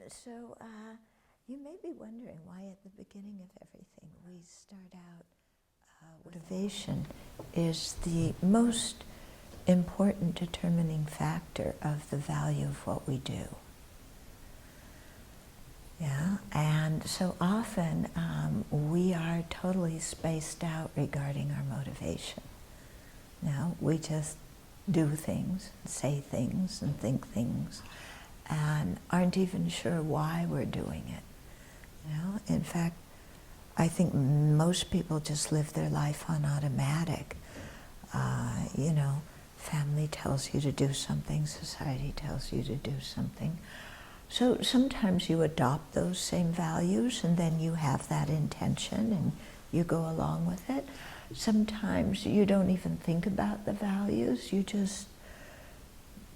So you may be wondering why at the beginning of everything we start out motivation is the most important determining factor of the value of what we do. Yeah, and so often we are totally spaced out regarding our motivation. Now, we just do things, say things, and think things, and aren't even sure why we're doing it. You know, in fact, I think most people just live their life on automatic. You know, family tells you to do something, society tells you to do something. So sometimes you adopt those same values and then you have that intention and you go along with it. Sometimes you don't even think about the values, you just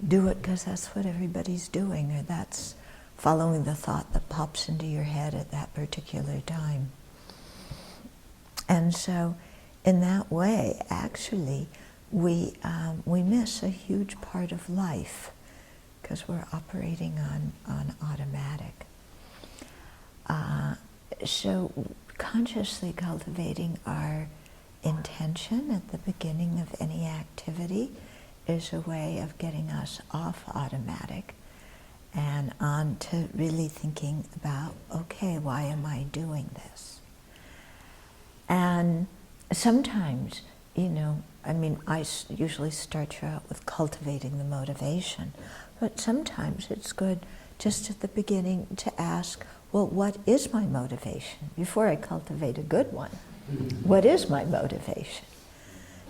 do it because that's what everybody's doing, or that's following the thought that pops into your head at that particular time. And so in that way, actually, we miss a huge part of life because we're operating on automatic. So consciously cultivating our intention at the beginning of any activity is a way of getting us off automatic and on to really thinking about, okay, why am I doing this? And sometimes, you know, I mean, I usually start you out with cultivating the motivation, but sometimes it's good just at the beginning to ask, well, what is my motivation? Before I cultivate a good one, what is my motivation?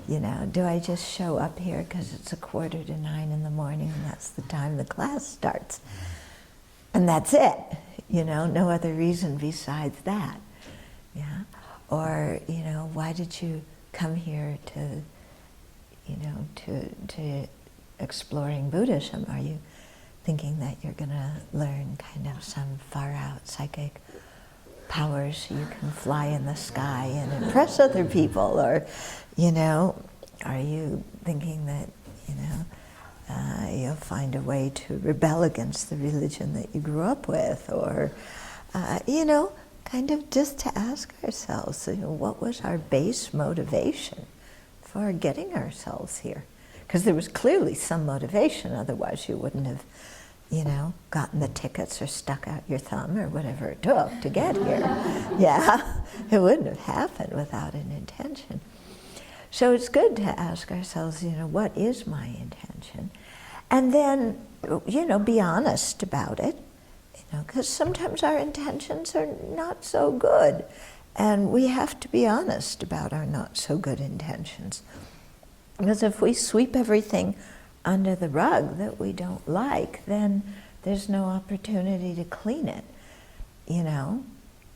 You know, do I just show up here because it's 8:45 in the morning and that's the time the class starts? And that's it, you know, no other reason besides that, yeah? Or, you know, why did you come here to, you know, to exploring Buddhism? Are you thinking that you're going to learn kind of some far-out psychic powers so you can fly in the sky and impress other people? Or, you know, are you thinking that, you know, you'll find a way to rebel against the religion that you grew up with? Or, you know, kind of just to ask ourselves, you know, what was our base motivation for getting ourselves here? Because there was clearly some motivation, otherwise you wouldn't have, you know, gotten the tickets or stuck out your thumb or whatever it took to get here. Yeah, it wouldn't have happened without an intention. So it's good to ask ourselves, you know, what is my intention? And then, you know, be honest about it, you know, because sometimes our intentions are not so good. And we have to be honest about our not so good intentions. Because if we sweep everything under the rug that we don't like, then there's no opportunity to clean it, you know?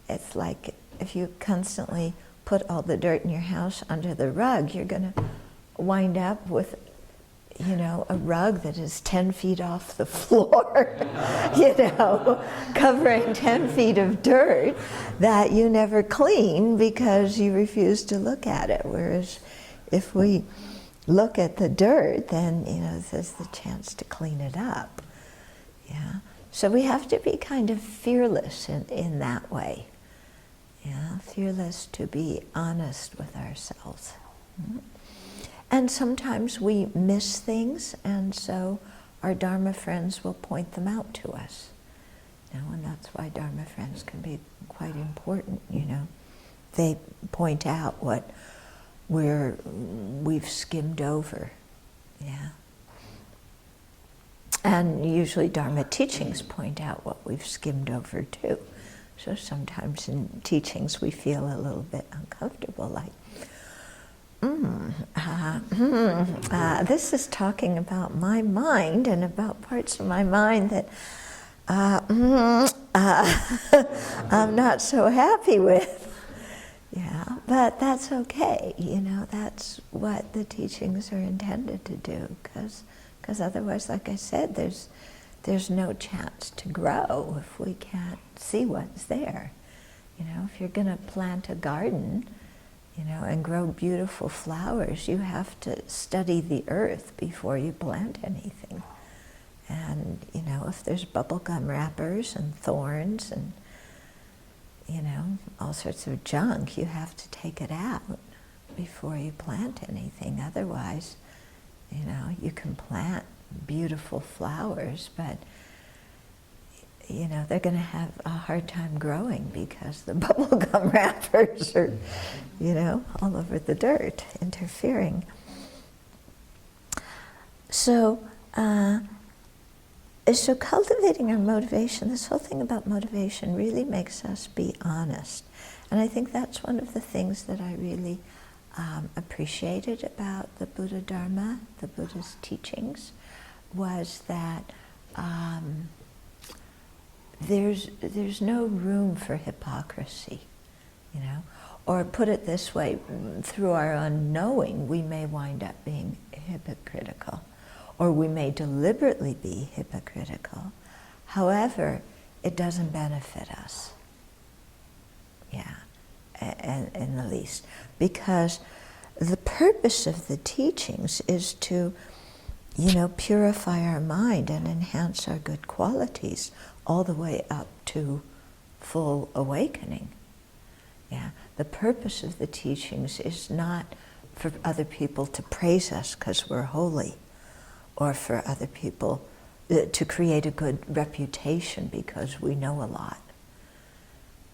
It's like if you constantly put all the dirt in your house under the rug, you're going to wind up with, you know, a rug that is 10 feet off the floor, you know, covering 10 feet of dirt that you never clean because you refuse to look at it. Whereas if we look at the dirt, then, you know, there's the chance to clean it up. Yeah. So we have to be kind of fearless in that way. Yeah, fearless to be honest with ourselves. Mm-hmm. And sometimes we miss things, and so our Dharma friends will point them out to us. You know, and that's why Dharma friends can be quite important, you know. They point out what we've skimmed over, yeah. And usually Dharma teachings point out what we've skimmed over too. So sometimes in teachings we feel a little bit uncomfortable, like, this is talking about my mind and about parts of my mind that I'm not so happy with. Yeah, but that's okay, you know, that's what the teachings are intended to do, because otherwise, like I said, there's no chance to grow if we can't see what's there. You know, if you're going to plant a garden, you know, and grow beautiful flowers, you have to study the earth before you plant anything. And, you know, if there's bubblegum wrappers and thorns and, you know, all sorts of junk, you have to take it out before you plant anything. Otherwise, you know, you can plant beautiful flowers, but, you know, they're going to have a hard time growing because the bubblegum wrappers are, you know, all over the dirt, interfering. So, so cultivating our motivation, this whole thing about motivation really makes us be honest. And I think that's one of the things that I really appreciated about the Buddha Dharma, the Buddha's teachings, was that there's no room for hypocrisy, you know? Or put it this way, through our unknowing, we may wind up being hypocritical, or we may deliberately be hypocritical. However, it doesn't benefit us, in the least, because the purpose of the teachings is to, you know, purify our mind and enhance our good qualities all the way up to full awakening. Yeah, the purpose of the teachings is not for other people to praise us because we're holy, or for other people to create a good reputation because we know a lot.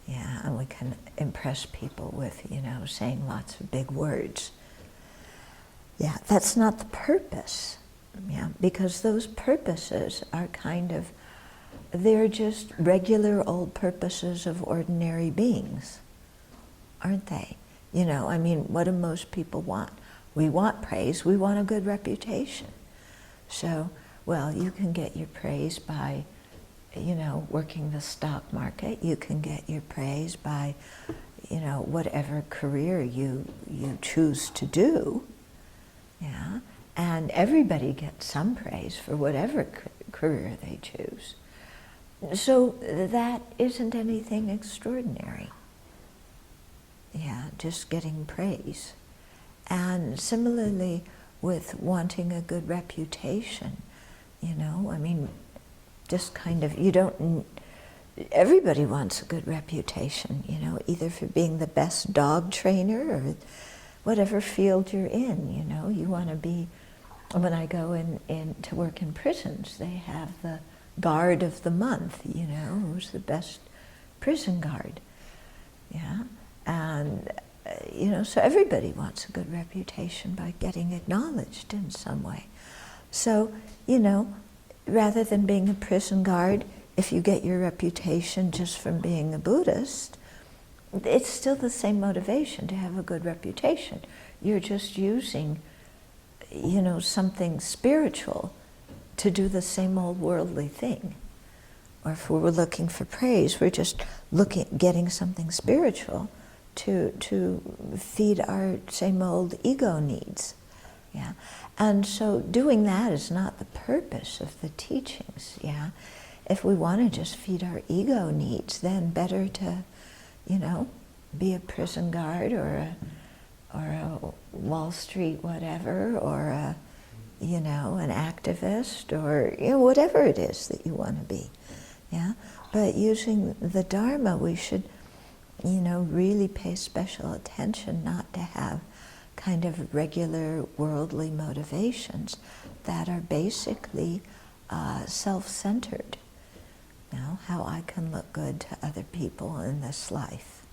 Yeah, and we can impress people with, you know, saying lots of big words. Yeah, that's not the purpose. Yeah, because those purposes are kind of, they're just regular old purposes of ordinary beings, aren't they? You know, I mean, what do most people want? We want praise, we want a good reputation. So, well, you can get your praise by, you know, working the stock market. You can get your praise by, you know, whatever career you choose to do. Yeah, and everybody gets some praise for whatever career they choose. So that isn't anything extraordinary. Yeah, just getting praise. And similarly with wanting a good reputation, you know, I mean, just kind of, you don't, everybody wants a good reputation, you know, either for being the best dog trainer or whatever field you're in, you know. You want to be, when I go in to work in prisons, they have the guard of the month, you know, who's the best prison guard, yeah. And, you know, so everybody wants a good reputation by getting acknowledged in some way. So, you know, rather than being a prison guard, if you get your reputation just from being a Buddhist, it's still the same motivation to have a good reputation. You're just using, you know, something spiritual to do the same old worldly thing. Or if we were looking for praise, we're just getting something spiritual to feed our same old ego needs. Yeah, and so doing that is not the purpose of the teachings. Yeah, if we want to just feed our ego needs, then better to, you know, be a prison guard or a Wall Street whatever, or a, you know, an activist, or, you know, whatever it is that you want to be. Yeah, but using the Dharma, we should, you know, really pay special attention not to have kind of regular worldly motivations that are basically self-centered. You know, how I can look good to other people in this life.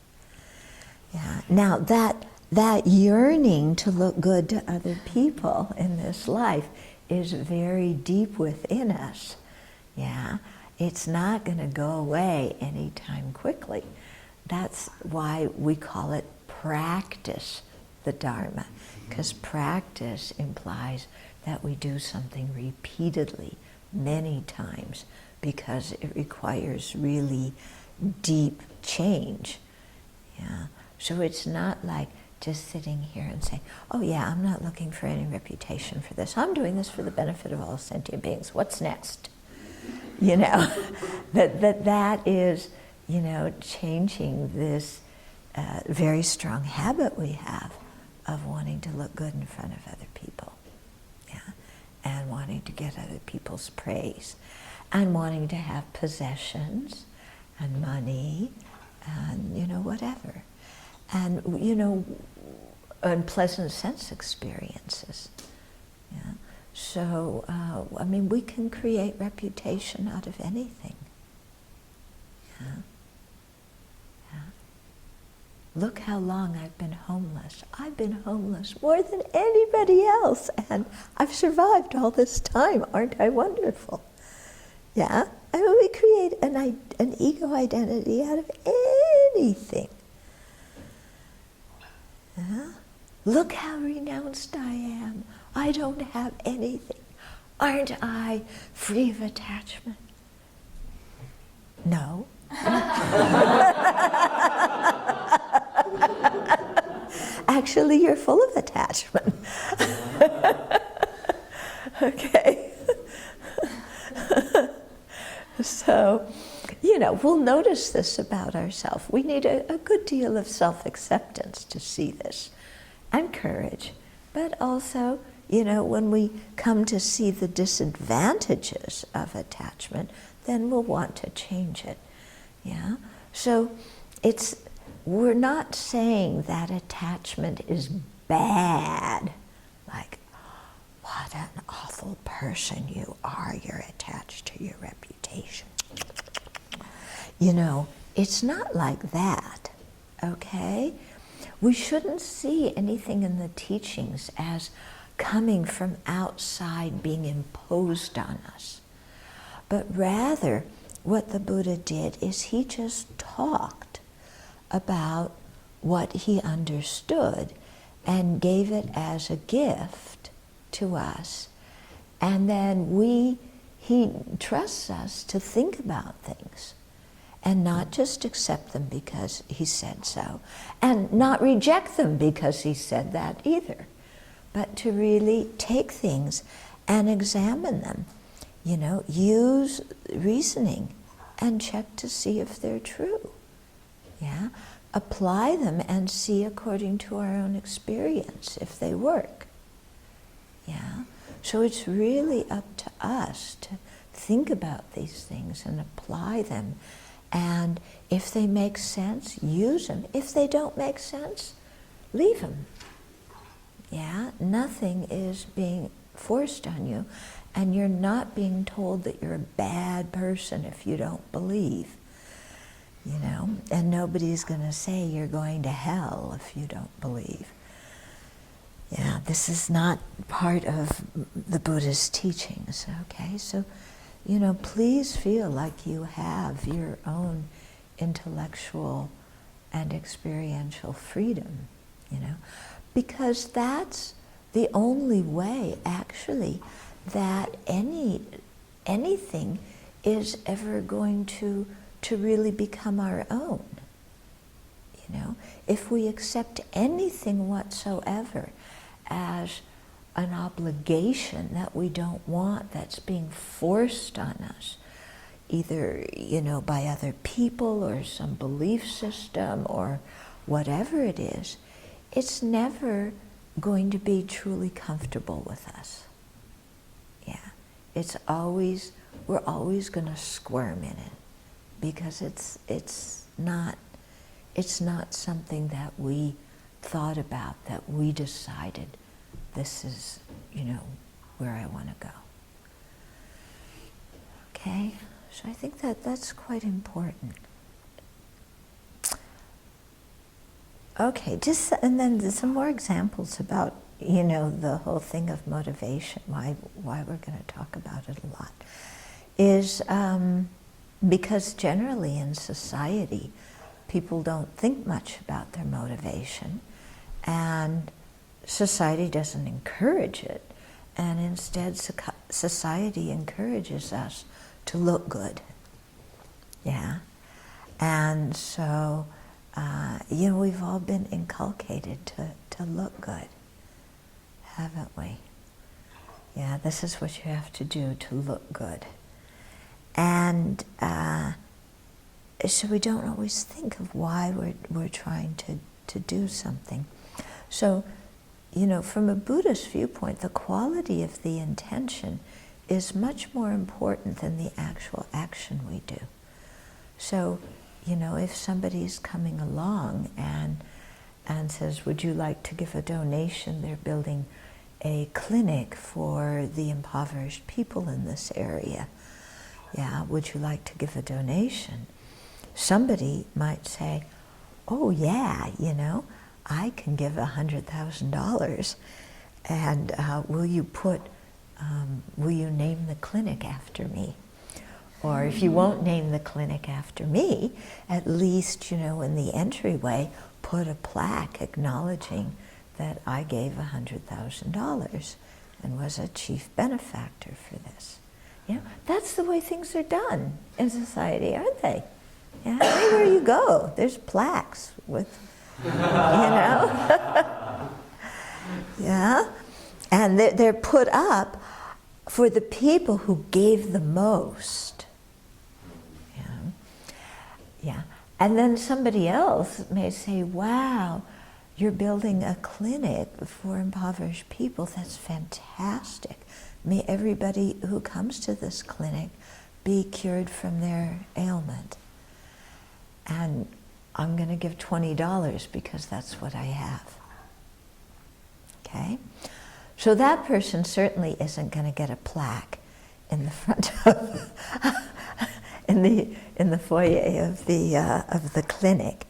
Yeah. Now that yearning to look good to other people in this life is very deep within us. Yeah. It's not going to go away anytime quickly. That's why we call it practice the Dharma, because practice implies that we do something repeatedly, many times, because it requires really deep change. Yeah. So it's not like just sitting here and saying, oh yeah, I'm not looking for any reputation for this. I'm doing this for the benefit of all sentient beings. What's next? You know, that is, you know, changing this very strong habit we have of wanting to look good in front of other people. Yeah, and wanting to get other people's praise, and wanting to have possessions and money and, whatever. And, unpleasant sense experiences. Yeah. So, we can create reputation out of anything. Yeah. Yeah. Look how long I've been homeless. I've been homeless more than anybody else, and I've survived all this time. Aren't I wonderful? Yeah? We create an ego identity out of anything. Yeah? Look how renounced I am. I don't have anything. Aren't I free of attachment? No. Actually, you're full of attachment. Okay. So, we'll notice this about ourselves. We need a good deal of self-acceptance to see this, and courage. But also, when we come to see the disadvantages of attachment, then we'll want to change it. Yeah? So we're not saying that attachment is bad. Like, what an awful person you are, you're attached to your reputation. It's not like that, okay? We shouldn't see anything in the teachings as coming from outside, being imposed on us. But rather, what the Buddha did is he just talked about what he understood and gave it as a gift to us. And then he trusts us to think about things and not just accept them because he said so, and not reject them because he said that either, but to really take things and examine them. Use reasoning and check to see if they're true. Yeah? Apply them and see according to our own experience if they work. Yeah? So it's really up to us to think about these things and apply them. And if they make sense, use them. If they don't make sense, leave them. Yeah? Nothing is being forced on you, and you're not being told that you're a bad person if you don't believe. And nobody's going to say you're going to hell if you don't believe. Yeah, this is not part of the Buddha's teachings, okay? So, please feel like you have your own intellectual and experiential freedom, because that's the only way, actually, that anything is ever going to really become our own. If we accept anything whatsoever as an obligation that we don't want, that's being forced on us, either, by other people or some belief system or whatever it is, it's never going to be truly comfortable with us. Yeah. We're always going to squirm in it because it's not something that we thought about, that we decided this is, where I want to go. Okay? So I think that's quite important. Okay, and then there's some more examples about, the whole thing of motivation, why we're going to talk about it a lot, is because generally in society, people don't think much about their motivation, and society doesn't encourage it, and instead society encourages us to look good. Yeah? And so, we've all been inculcated to look good, haven't we? Yeah, this is what you have to do to look good. And so we don't always think of why we're trying to do something. So you know, from a Buddhist viewpoint, the quality of the intention is much more important than the actual action we do. So, you know, if somebody's coming along and says, would you like to give a donation? They're building a clinic for the impoverished people in this area. Yeah, would you like to give a donation? Somebody might say, oh yeah, you know, I can give $100,000, and will you name the clinic after me? Or if you won't name the clinic after me, at least, you know, in the entryway, put a plaque acknowledging that I gave $100,000 and was a chief benefactor for this. You know, that's the way things are done in society, aren't they? Yeah, everywhere you go, there's plaques with, you know? Yeah, and they're put up for the people who gave the most. Yeah, and then somebody else may say, wow, you're building a clinic for impoverished people. That's fantastic. May everybody who comes to this clinic be cured from their ailment. And I'm going to give $20 because that's what I have. Okay? So that person certainly isn't going to get a plaque in the front of in the foyer of the clinic.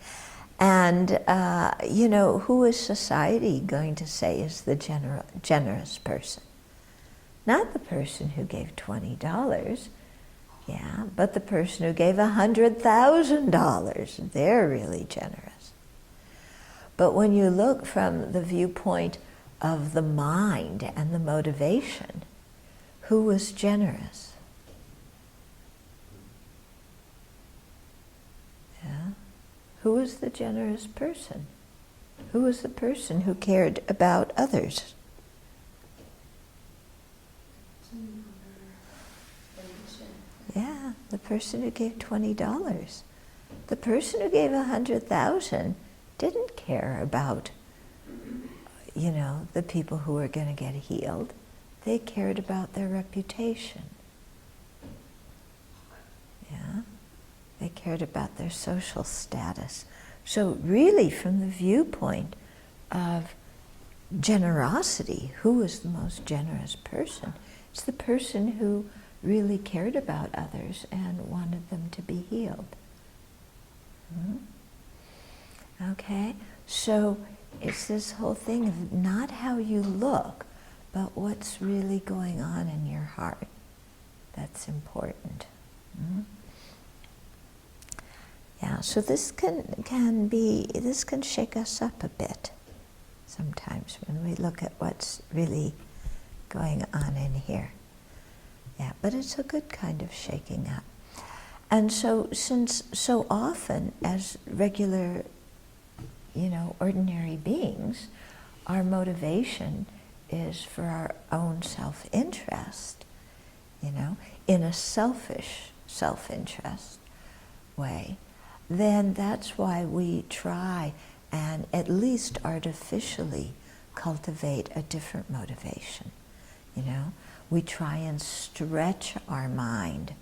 And you know, who is society going to say is the generous person? Not the person who gave $20, yeah, but the person who gave $100,000. They're really generous. But when you look from the viewpoint of the mind and the motivation, who was generous? Yeah. Who was the generous person? Who was the person who cared about others? Yeah, the person who gave $20. The person who gave $100,000 didn't care about, you know, the people who were going to get healed. They cared about their reputation. Yeah. They cared about their social status. So really, from the viewpoint of generosity, who was the most generous person? It's the person who really cared about others and wanted them to be healed. Okay? So it's this whole thing of not how you look, but what's really going on in your heart that's important. Yeah, so this can shake us up a bit sometimes when we look at what's really going on in here. Yeah, but it's a good kind of shaking up. And so, since so often as regular, you know, ordinary beings, our motivation is for our own self-interest, you know, in a selfish self-interest way, then that's why we try and at least artificially cultivate a different motivation, you know. We try and stretch our mind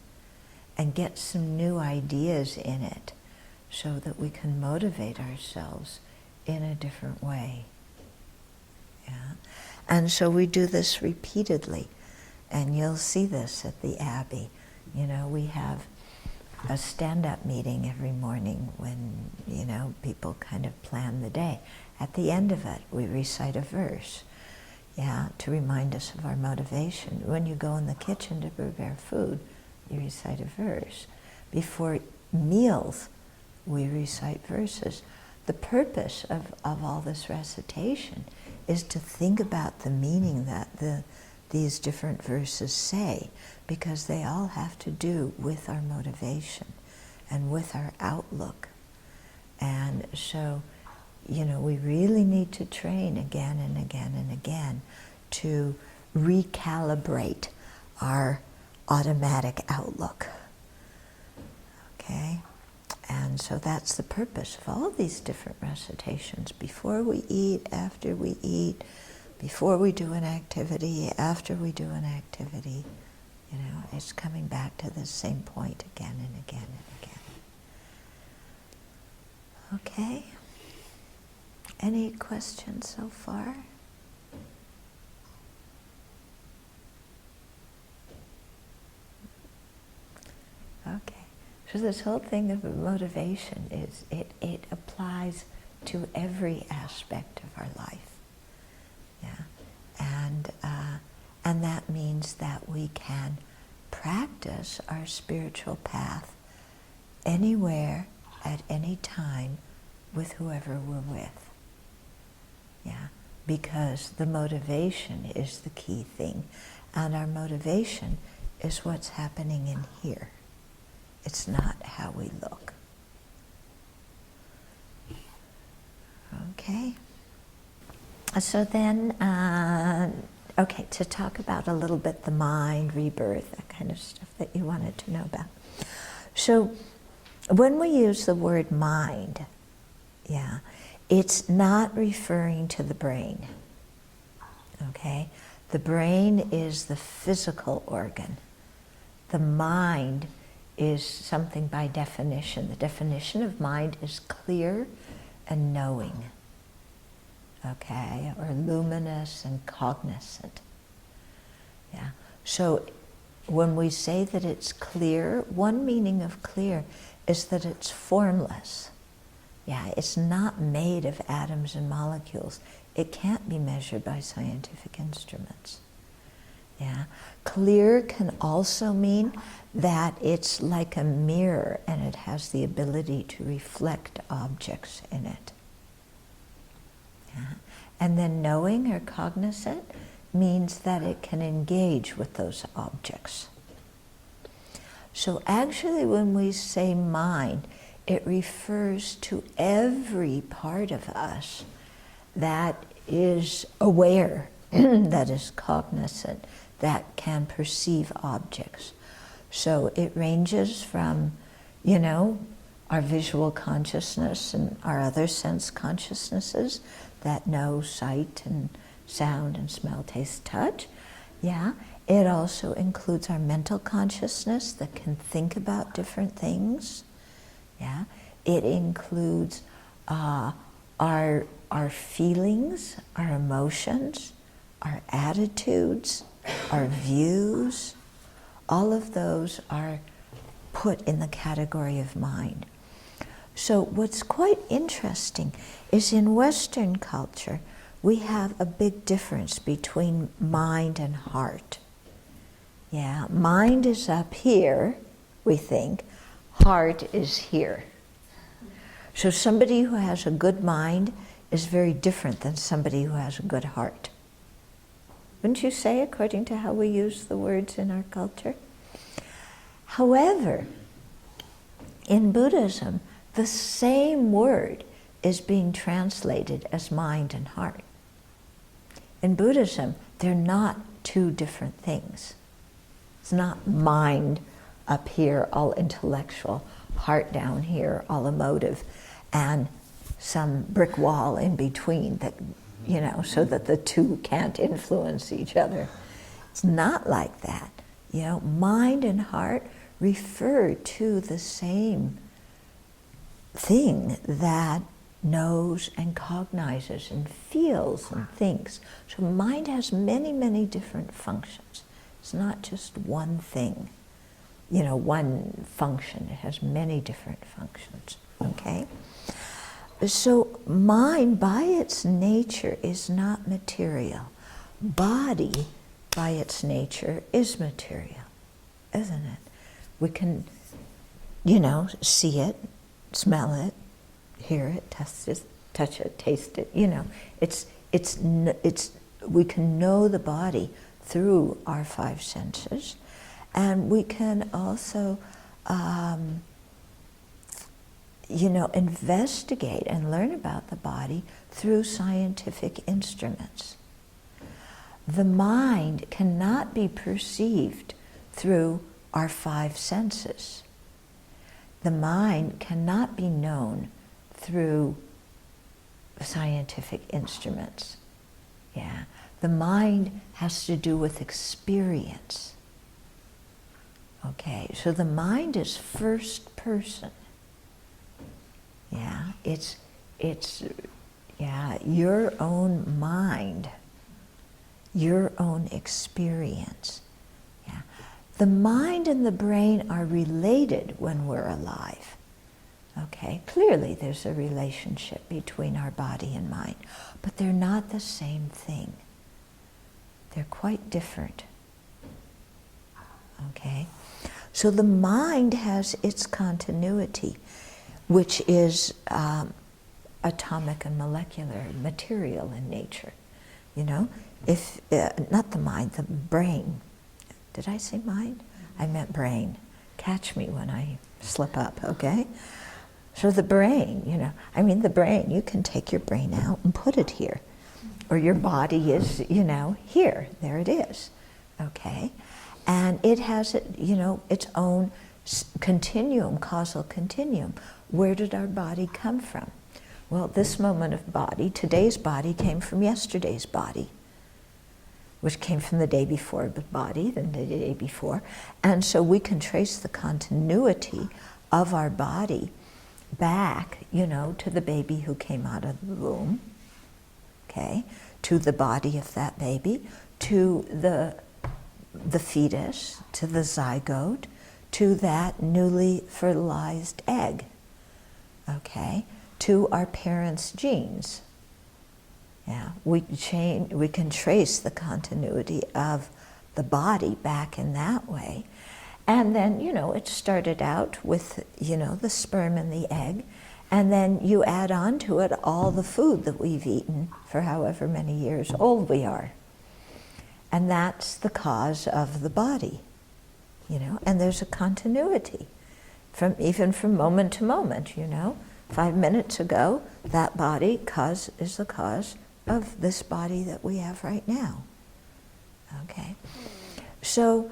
and get some new ideas in it so that we can motivate ourselves in a different way. Yeah? And so we do this repeatedly, and you'll see this at the Abbey. You know, we have a stand-up meeting every morning when, you know, people kind of plan the day. At the end of it, we recite a verse, yeah, to remind us of our motivation. When you go in the kitchen to prepare food, you recite a verse. Before meals, we recite verses. The purpose of all this recitation is to think about the meaning that these different verses say, because they all have to do with our motivation and with our outlook. And so, you know, we really need to train again and again and again to recalibrate our automatic outlook. Okay? And so that's the purpose of all these different recitations. Before we eat, after we eat, before we do an activity, after we do an activity, it's coming back to the same point again and again and again. Okay? Any questions so far? Okay. So this whole thing of motivation is, it applies to every aspect of our life. Yeah. And that means that we can practice our spiritual path anywhere, at any time, with whoever we're with. Yeah. Because the motivation is the key thing. And our motivation is what's happening in here. It's not how we look. Okay? So then, okay, to talk about a little bit the mind, rebirth, that kind of stuff that you wanted to know about. So when we use the word mind, yeah, it's not referring to the brain, okay? The brain is the physical organ. The mind is something by definition. The definition of mind is clear and knowing, okay, or luminous and cognizant. Yeah. So when we say that it's clear, one meaning of clear is that it's formless. Yeah, it's not made of atoms and molecules. It can't be measured by scientific instruments. Yeah. Clear can also mean that it's like a mirror and it has the ability to reflect objects in it. Yeah. And then knowing or cognizant means that it can engage with those objects. So actually when we say mind, it refers to every part of us that is aware, that is cognizant, that can perceive objects. So it ranges from, our visual consciousness and our other sense consciousnesses that know sight and sound and smell, taste, touch. Yeah. It also includes our mental consciousness that can think about different things. Yeah. It includes our feelings, our emotions, our attitudes, our views. All of those are put in the category of mind. So what's quite interesting is in Western culture, we have a big difference between mind and heart. Yeah, mind is up here, we think. Heart is here. So somebody who has a good mind is very different than somebody who has a good heart. Wouldn't you say, according to how we use the words in our culture? However, in Buddhism, the same word is being translated as mind and heart. In Buddhism, they're not two different things. It's not mind up here, all intellectual, heart down here, all emotive, and some brick wall in between that, so that the two can't influence each other. It's not like that. Mind and heart refer to the same thing that knows and cognizes and feels and thinks. So mind has many, many different functions. It's not just one thing, one function. It has many different functions, okay? So mind, by its nature, is not material. Body, by its nature, is material, isn't it? We can, see it, smell it, hear it, touch it, taste it. We can know the body through our five senses, and we can also, investigate and learn about the body through scientific instruments. The mind cannot be perceived through our five senses. The mind cannot be known through scientific instruments. Yeah. The mind has to do with experience. Okay, so the mind is first person. Yeah, it's your own mind, your own experience. Yeah. The mind and the brain are related when we're alive. Okay, clearly there's a relationship between our body and mind, but they're not the same thing. They're quite different. Okay, so the mind has its continuity, which is atomic and molecular, material in nature. You know, if not the mind, the brain. Did I say mind? I meant brain. Catch me when I slip up, okay? So the brain, you know, I mean the brain, you can take your brain out and put it here. Or your body is, you know, here, there it is, okay? And it has, you know, its own continuum, causal continuum. Where did our body come from? Well, this moment of body, today's body, came from yesterday's body, which came from the day before the body, then the day before. And so we can trace the continuity of our body back, you know, to the baby who came out of the womb, okay, to the body of that baby, to the fetus, to the zygote, to that newly fertilized egg, okay, to our parents' genes. Yeah, we can trace the continuity of the body back in that way. And then, you know, it started out with, you know, the sperm and the egg, and then you add on to it all the food that we've eaten for however many years old we are. And that's the cause of the body, you know, and there's a continuity even from moment to moment, you know. 5 minutes ago, that body is the cause of this body that we have right now, okay? So,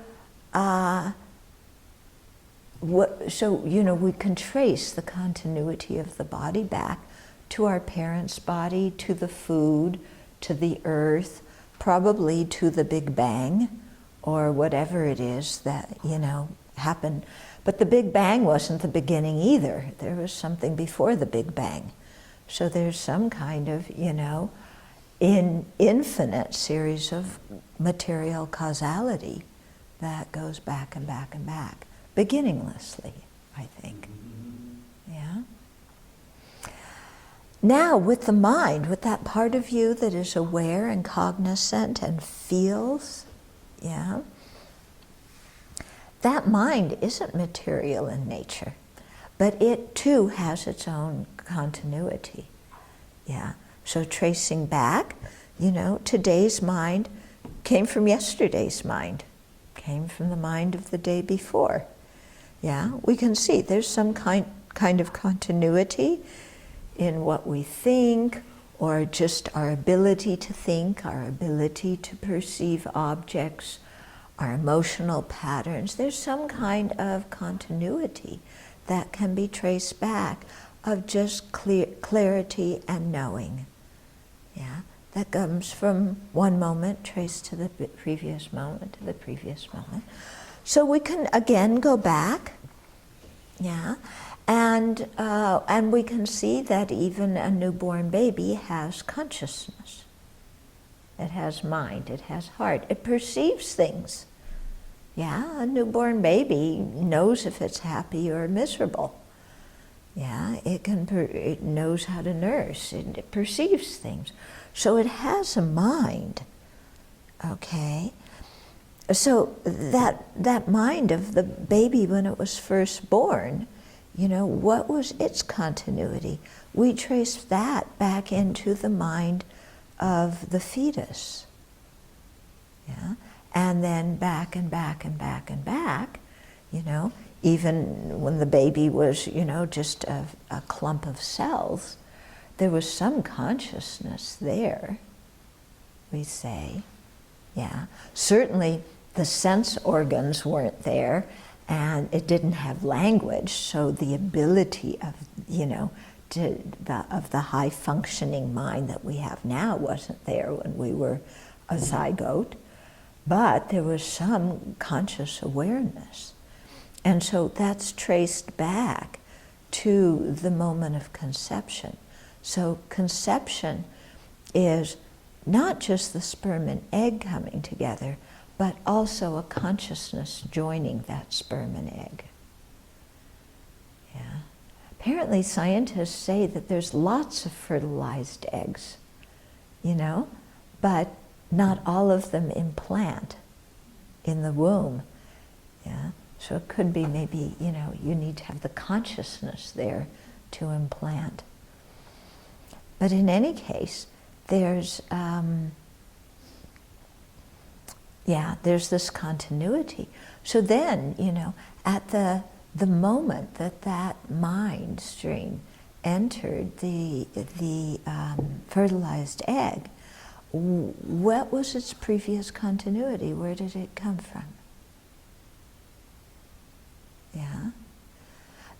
you know, we can trace the continuity of the body back to our parents' body, to the food, to the earth, probably to the Big Bang, or whatever it is that, you know, happened. But the Big Bang wasn't the beginning either. There was something before the Big Bang. So there's some kind of, you know, infinite series of material causality that goes back and back and back, beginninglessly, I think. Yeah? Now, with the mind, with that part of you that is aware and cognizant and feels, yeah, that mind isn't material in nature, but it too has its own continuity. Yeah. So tracing back, you know, today's mind came from yesterday's mind, came from the mind of the day before. Yeah, we can see there's some kind of continuity in what we think, or just our ability to think, our ability to perceive objects, our emotional patterns. There's some kind of continuity that can be traced back of just clarity and knowing. Yeah, that comes from one moment traced to the previous moment, to the previous moment. So we can again go back, yeah, and we can see that even a newborn baby has consciousness. It has mind, it has heart, it perceives things. Yeah, a newborn baby knows if it's happy or miserable. Yeah, it knows how to nurse, it perceives things. So it has a mind, okay? So that mind of the baby when it was first born, you know, what was its continuity? We trace that back into the mind of the fetus, yeah? And then back and back and back and back, you know, even when the baby was, you know, just a clump of cells, there was some consciousness there, we say, yeah. Certainly the sense organs weren't there, and it didn't have language, so the ability of, you know, of the high functioning mind that we have now wasn't there when we were a zygote, but there was some conscious awareness. And so that's traced back to the moment of conception. So conception is not just the sperm and egg coming together, but also a consciousness joining that sperm and egg. Yeah. Apparently scientists say that there's lots of fertilized eggs, you know, but not all of them implant in the womb. Yeah. So it could be maybe, you know, you need to have the consciousness there to implant. But in any case, there's there's this continuity. So then, you know, at the moment that that mind stream entered the fertilized egg, what was its previous continuity? Where did it come from? Yeah.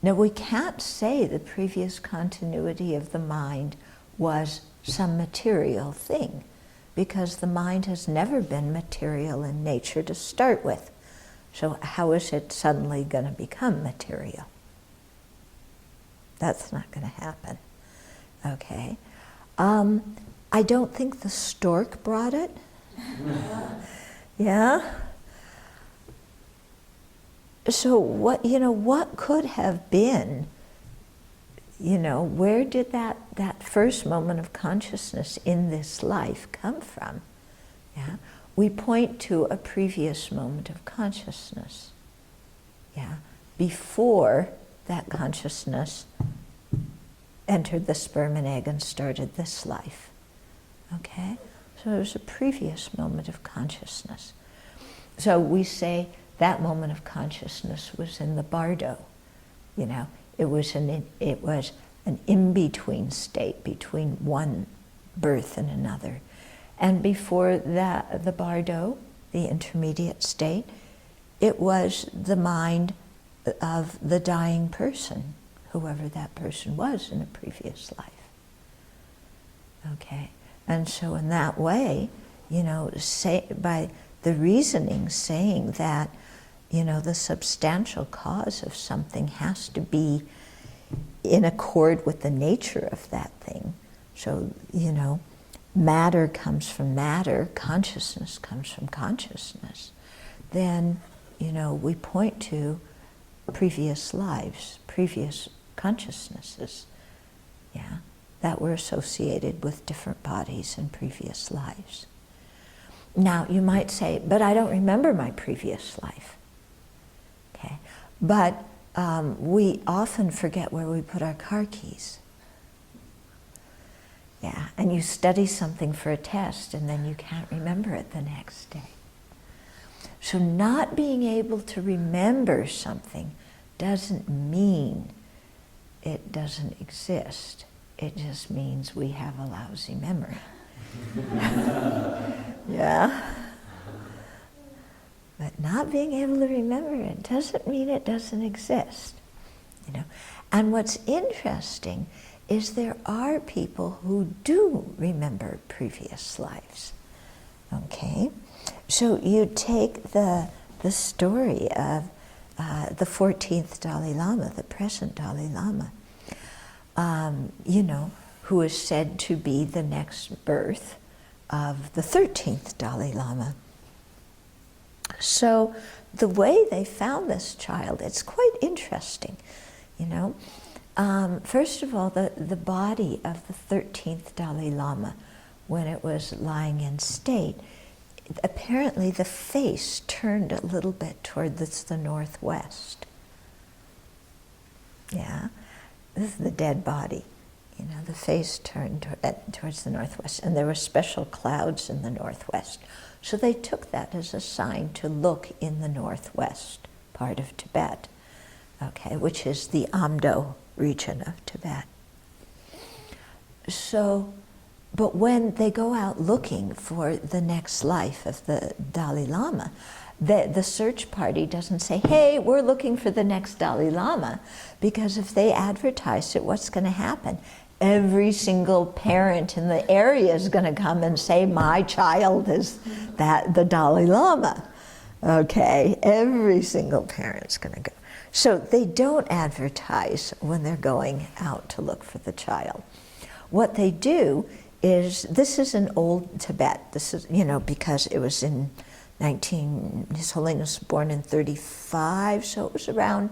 Now we can't say the previous continuity of the mind was some material thing, because the mind has never been material in nature to start with. So how is it suddenly going to become material? That's not going to happen. Okay. I don't think the stork brought it. Yeah. So what could have been, you know, where did that first moment of consciousness in this life come from? Yeah. We point to a previous moment of consciousness. Yeah. Before that consciousness entered the sperm and egg and started this life. Okay? So it was a previous moment of consciousness. So we say that moment of consciousness was in the bardo. You know, it was an in-between state between one birth and another. And before that, the bardo, the intermediate state, it was the mind of the dying person, whoever that person was in a previous life. Okay? And so in that way, you know, by the reasoning saying that, you know, the substantial cause of something has to be in accord with the nature of that thing. So, you know, matter comes from matter, consciousness comes from consciousness. Then, you know, we point to previous lives, previous consciousnesses, yeah, that were associated with different bodies in previous lives. Now, you might say, but I don't remember my previous life. Okay, but we often forget where we put our car keys. Yeah, and you study something for a test and then you can't remember it the next day. So not being able to remember something doesn't mean it doesn't exist. It just means we have a lousy memory. Yeah? But not being able to remember it doesn't mean it doesn't exist. You know? And what's interesting is there are people who do remember previous lives. Okay? So you take the story of the 14th Dalai Lama, the present Dalai Lama, you know, who is said to be the next birth of the 13th Dalai Lama. So the way they found this child, it's quite interesting, you know. First of all, the body of the 13th Dalai Lama, when it was lying in state, apparently the face turned a little bit toward the northwest. Yeah, this is the dead body. You know, the face turned towards the northwest, and there were special clouds in the northwest. So they took that as a sign to look in the northwest part of Tibet, okay, which is the Amdo region of Tibet. So, but when they go out looking for the next life of the Dalai Lama, the search party doesn't say, hey, we're looking for the next Dalai Lama, because if they advertise it, what's going to happen? every single parent in the area is going to come and say, my child is the Dalai Lama. Okay, every single parent's going to go. So they don't advertise when they're going out to look for the child. What they do is, this is in Old Tibet. This is, because it was in His Holiness was born in 35, so it was around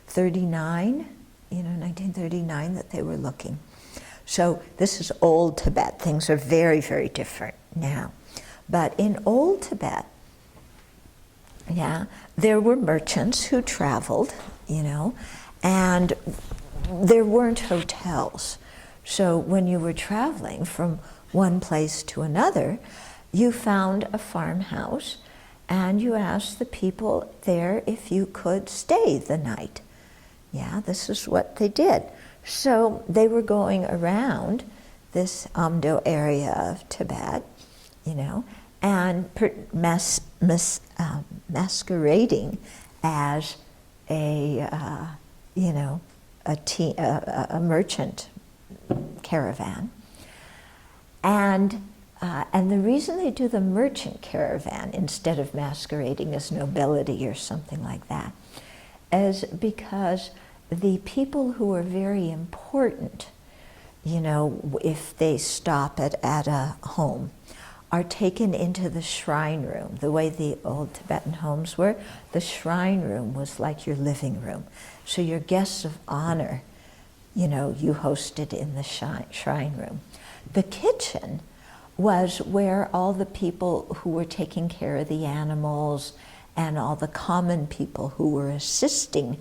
39, 1939 that they were looking. So this is Old Tibet. Things are very, very different now. But in Old Tibet, there were merchants who traveled, and there weren't hotels. So when you were traveling from one place to another, you found a farmhouse and you asked the people there if you could stay the night. Yeah, this is what they did. So they were going around this Amdo area of Tibet, and masquerading as a merchant caravan. And the reason they do the merchant caravan instead of masquerading as nobility or something like that is because the people who are very important, if they stop at a home, are taken into the shrine room. The way the old Tibetan homes were, the shrine room was like your living room. So your guests of honor, you hosted in the shrine room. The kitchen was where all the people who were taking care of the animals and all the common people who were assisting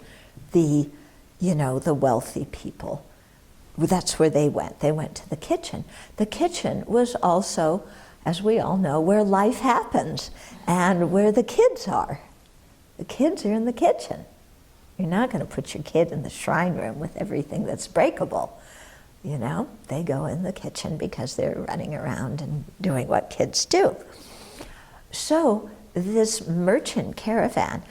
the wealthy people, that's where they went. They went to the kitchen. The kitchen was also, as we all know, where life happens and where the kids are. The kids are in the kitchen. You're not going to put your kid in the shrine room with everything that's breakable. They go in the kitchen because they're running around and doing what kids do. So this merchant caravan,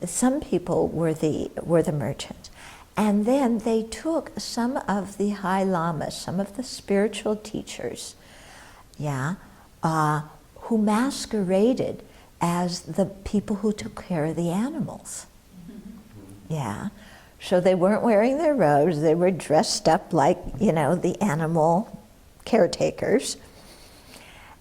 some people were the merchants, and then they took some of the high lamas, some of the spiritual teachers, who masqueraded as the people who took care of the animals. So they weren't wearing their robes, they were dressed up like, the animal caretakers.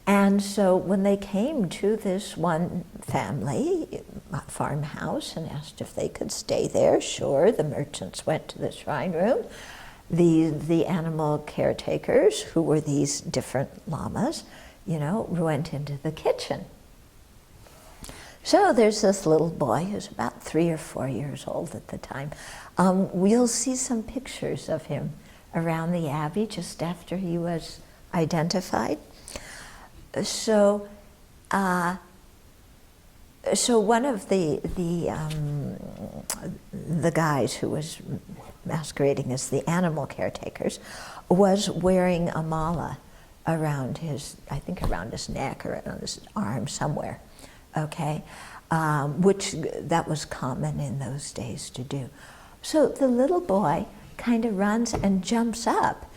And so when they came to this one family farmhouse and asked if they could stay there, sure, the merchants went to the shrine room. The animal caretakers, who were these different lamas, went into the kitchen. So there's this little boy who's about 3 or 4 years old at the time. We'll see some pictures of him around the Abbey just after he was identified. So one of the guys who was masquerading as the animal caretakers was wearing a mala around his neck or on his arm somewhere. Okay, which that was common in those days to do. So the little boy kind of runs and jumps up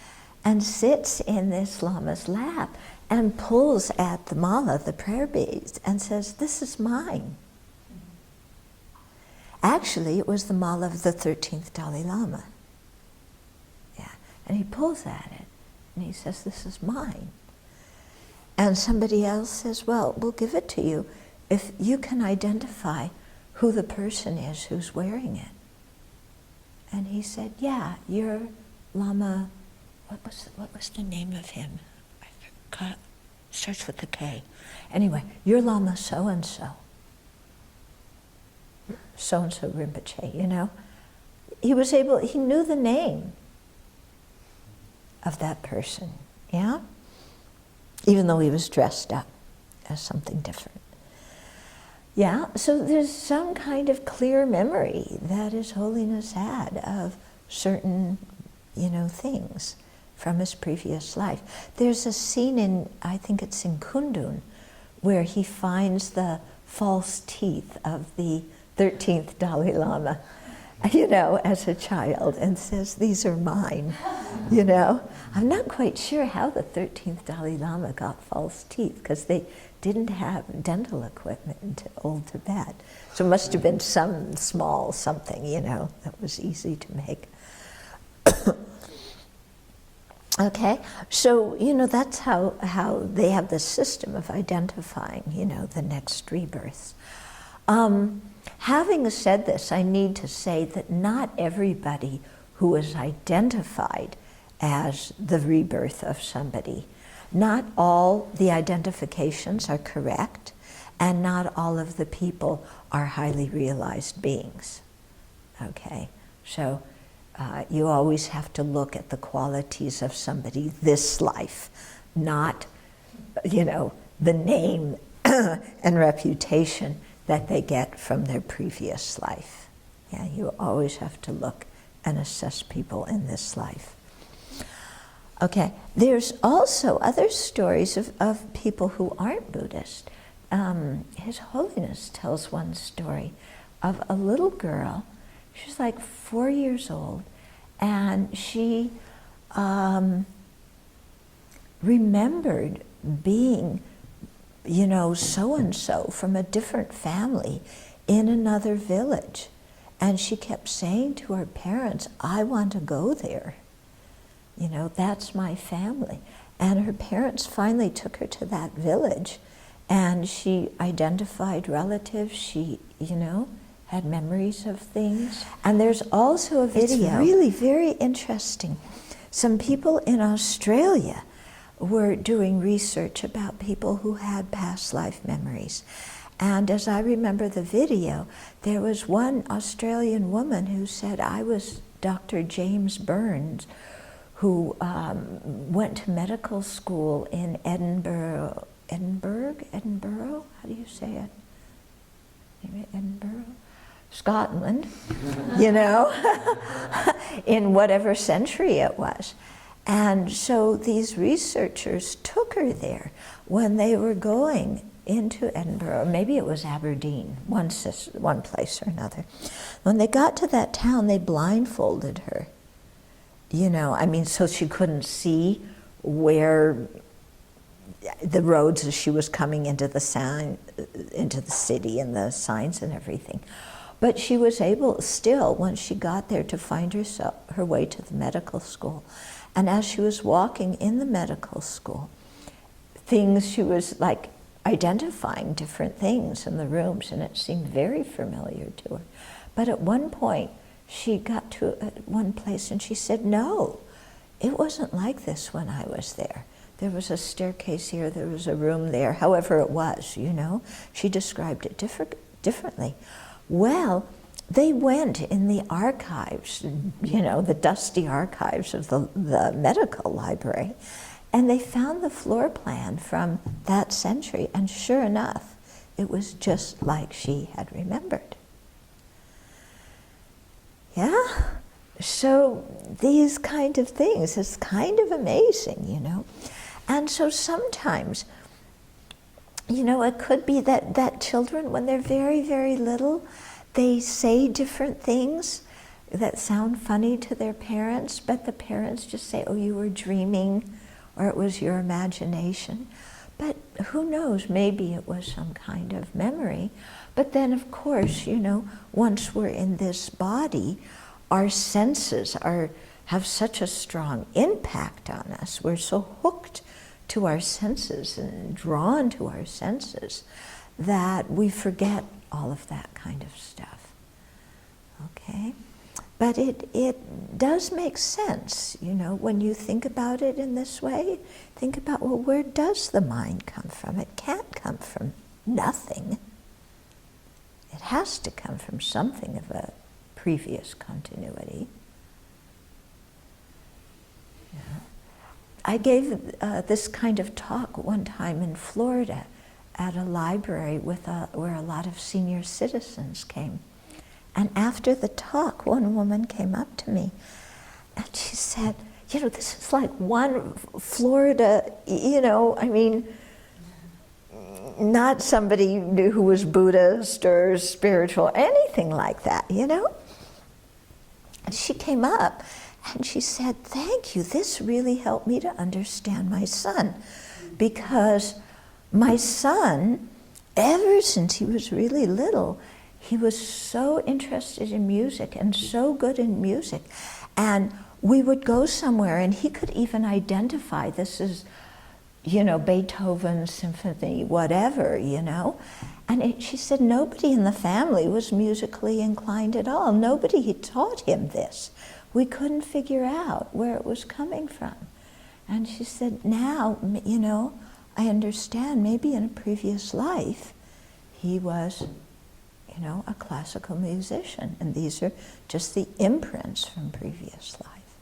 and sits in this lama's lap and pulls at the mala, the prayer beads, and says, "This is mine." Actually, it was the mala of the 13th Dalai Lama. And he pulls at it and he says, "This is mine." And somebody else says, "Well, we'll give it to you if you can identify who the person is who's wearing it." And he said, "Yeah, you're Lama," what was the name of him? I forgot. Starts with a K. Anyway, you're Lama so-and-so. So-and-so Rinpoche, He knew the name of that person, even though he was dressed up as something different. So there's some kind of clear memory that His Holiness had of certain, things from his previous life. There's a scene in, I think it's in Kundun, where he finds the false teeth of the 13th Dalai Lama. you know, as a child and says, these are mine, you know. I'm not quite sure how the 13th Dalai Lama got false teeth, because they didn't have dental equipment in old Tibet. So it must have been some small something, you know, that was easy to make. Okay, so, you know, that's how they have the system of identifying, you know, the next rebirths. Having said this, I need to say that not everybody who is identified as the rebirth of somebody, not all the identifications are correct, and not all of the people are highly realized beings. Okay, so you always have to look at the qualities of somebody this life, not, you know, the name and reputation that they get from their previous life. Yeah, you always have to look and assess people in this life. Okay, there's also other stories of people who aren't Buddhist. His Holiness tells one story of a little girl. She's like 4 years old, and she remembered being, you know, so-and-so from a different family in another village. And she kept saying to her parents, I want to go there. You know, that's my family. And her parents finally took her to that village, and she identified relatives. She, you know, had memories of things. And there's also a video. It's really very interesting. Some people in Australia were doing research about people who had past life memories. And as I remember the video, there was one Australian woman who said, I was Dr. James Burns, who went to medical school in Edinburgh, how do you say it? Maybe Edinburgh? Scotland, you know, in whatever century it was. And so these researchers took her there when they were going into Edinburgh, or maybe it was Aberdeen, one place or another. When they got to that town, they blindfolded her. You know, I mean, so she couldn't see where the roads as she was coming into the city and the signs and everything. But she was able still, once she got there, to find her way to the medical school. And as she was walking in the medical school, she was like identifying different things in the rooms, and it seemed very familiar to her. But at one point, she got to one place and she said, no, it wasn't like this when I was there. There was a staircase here, there was a room there, however it was, you know. She described it differently. Well, they went in the archives, you know, the dusty archives of the medical library, and they found the floor plan from that century, and sure enough, it was just like she had remembered. Yeah? So these kind of things, it's kind of amazing, you know. And so sometimes, you know, it could be that children, when they're very, very little, they say different things that sound funny to their parents, but the parents just say, oh, you were dreaming, or it was your imagination. But who knows, maybe it was some kind of memory. But then, of course, you know, once we're in this body, our senses have such a strong impact on us. We're so hooked to our senses and drawn to our senses that we forget all of that kind of stuff. Okay? But it does make sense, you know, when you think about it in this way. Think about, well, where does the mind come from? It can't come from nothing. It has to come from something of a previous continuity. Yeah. I gave this kind of talk one time in Florida at a library where a lot of senior citizens came. And after the talk, one woman came up to me and she said, you know, this is like one Florida, you know, I mean, not somebody who was Buddhist or spiritual, anything like that, you know? she came up and she said, "Thank you, this really helped me to understand my son." Because my son, ever since he was really little, he was so interested in music and so good in music. And we would go somewhere and he could even identify, this is, Beethoven's symphony, whatever, And she said nobody in the family was musically inclined at all. Nobody had taught him this. We couldn't figure out where it was coming from. And she said, now, I understand, maybe in a previous life, he was, a classical musician. And these are just the imprints from previous life.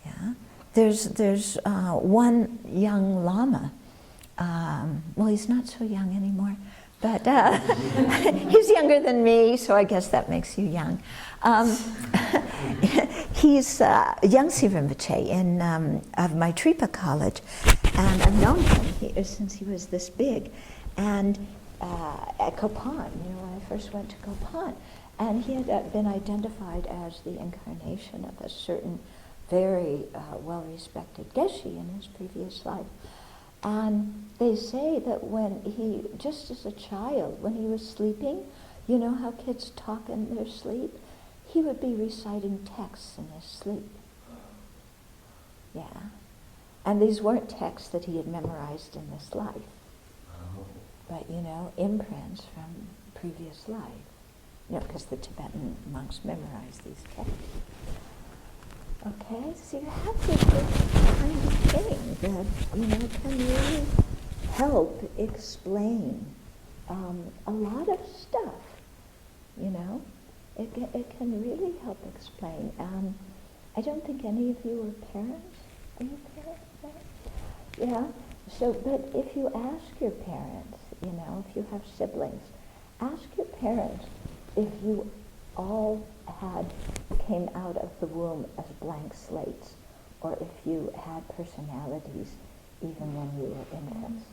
Yeah. There's one young Lama. Well, he's not so young anymore, but he's younger than me, so I guess that makes you young. He's a young Rinpoche of Maitripa College, and I've known him since he was this big. And at Kopan, when I first went to Kopan, and he had been identified as the incarnation of a certain very well-respected Geshe in his previous life. And they say that when he, just as a child, when he was sleeping, you know how kids talk in their sleep? He would be reciting texts in his sleep. Yeah. And these weren't texts that he had memorized in this life, but, imprints from previous life. Because the Tibetan monks memorize these texts. Okay, so you have this kind of thing that, can really help explain a lot of stuff, It can really help explain. I don't think any of you are parents. Are you parents? Right? Yeah. So, but if you ask your parents, if you have siblings, ask your parents if you all came out of the womb as blank slates, or if you had personalities even when you were infants.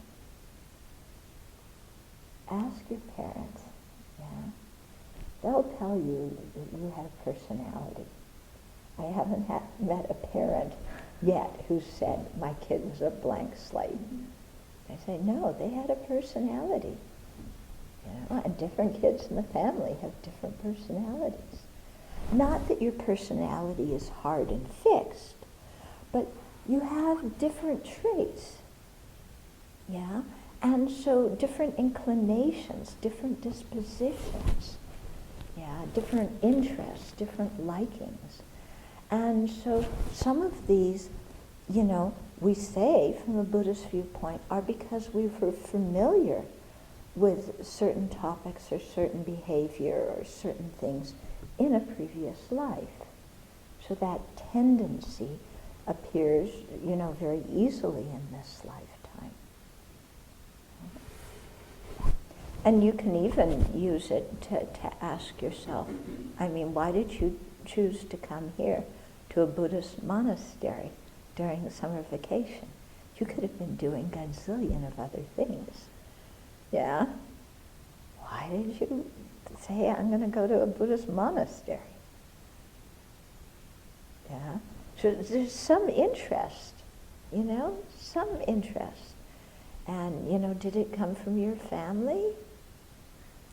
Ask your parents, yeah. They'll tell you that you have personality. I haven't met a parent yet who said, my kid was a blank slate. I say, no, they had a personality. And different kids in the family have different personalities. Not that your personality is hard and fixed, but you have different traits, yeah? And so different inclinations, different dispositions, yeah, different interests, different likings. And so some of these, we say from a Buddhist viewpoint are because we were familiar with certain topics or certain behavior or certain things in a previous life. So that tendency appears, very easily in this lifetime. And you can even use it to ask yourself, why did you choose to come here to a Buddhist monastery during the summer vacation? You could have been doing a gazillion of other things. Yeah? Why did you say, I'm going to go to a Buddhist monastery? Yeah? So there's some interest, some interest. And, did it come from your family?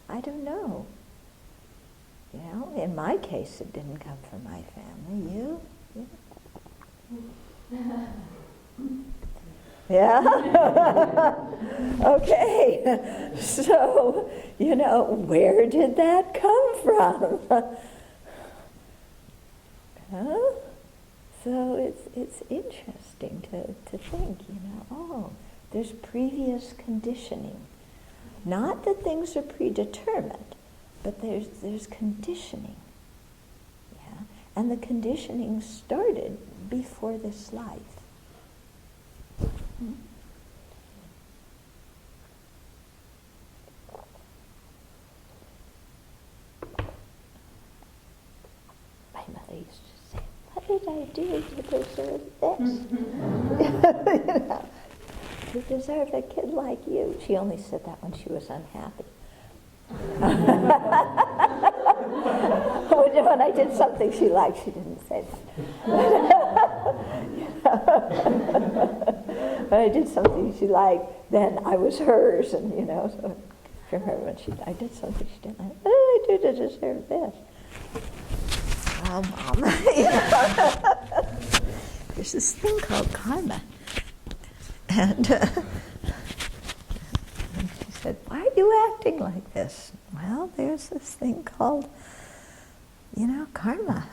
I don't know. In my case, it didn't come from my family. You? Yeah? Okay. So, where did that come from? Huh? So it's interesting to think, there's previous conditioning. Not that things are predetermined, but there's conditioning. Yeah? And the conditioning started before this life. My mother used to say, what did I do to deserve this? To deserve a kid like you. She only said that when she was unhappy. when I did something she liked, she didn't say that. When I did something she liked, then I was hers, and so from her when I did something she didn't like, what did I do to deserve this? Well, Mom, there's this thing called karma. And she said, why are you acting like this? Well, there's this thing called, karma.